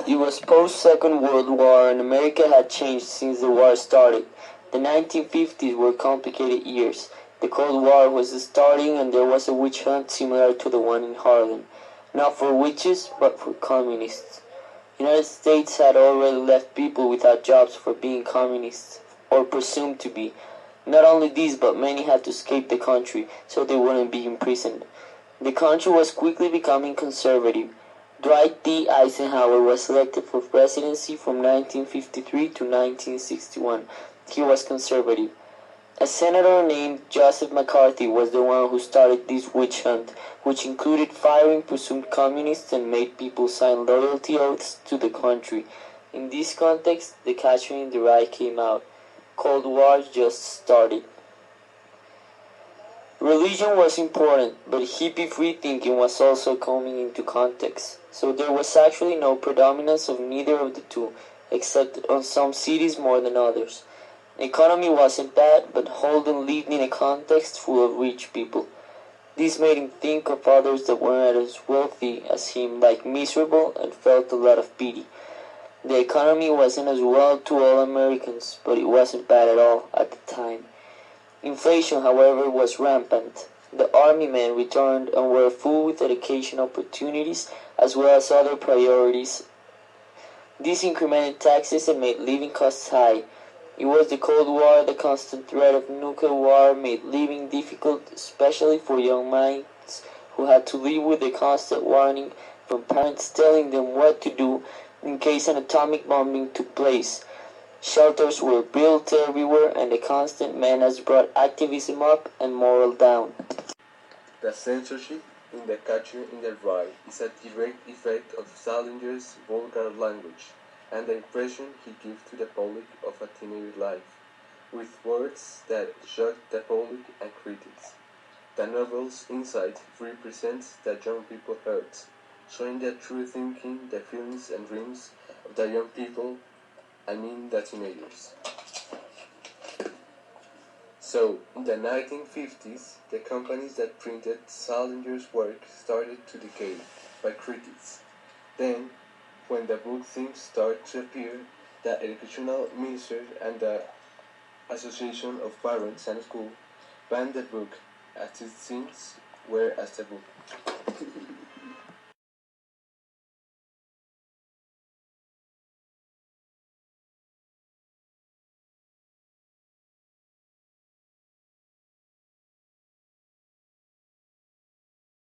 It was post-Second World War and America had changed since the war started. The 1950s were complicated years. The Cold War was starting and there was a witch hunt similar to the one in Harlem. Not for witches, but for communists. The United States had already left people without jobs for being communists, or presumed to be. Not only these, but many had to escape the country so they wouldn't be imprisoned. The country was quickly becoming conservative. Dwight D. Eisenhower was elected for presidency from 1953 to 1961. He was conservative. A senator named Joseph McCarthy was the one who started this witch hunt, which included firing presumed communists and made people sign loyalty oaths to the country. In this context, the Catcher in the Rye came out. Cold War just started. Religion was important, but hippie free thinking was also coming into context, so there was actually no predominance of neither of the two, except on some cities more than others. The economy wasn't bad, but Holden lived in a context full of rich people. This made him think of others that weren't as wealthy as him like miserable and felt a lot of pity. The economy wasn't as well to all Americans, but it wasn't bad at all at the time. Inflation, however, was rampant. The army men returned and were full with education opportunities as well as other priorities. This incremented taxes and made living costs high. It was the Cold War. The constant threat of nuclear war made living difficult, especially for young minds who had to live with the constant warning from parents telling them what to do in case an atomic bombing took place. Shelters were built everywhere, and the constant menace brought activism up and morale down. The censorship in The Catcher in the Rye is a direct effect of Salinger's vulgar language and the impression he gives to the public of a teenage life, with words that shock the public and critics. The novel's insight represents the young people hurt, showing the true thinking, the feelings and dreams of the young people, the teenagers. So, in the 1950s, the companies that printed Salinger's work started to decay by critics. Then, when the book themes started to appear, the educational minister and the Association of Parents and Schools banned the book, as its themes were as the book.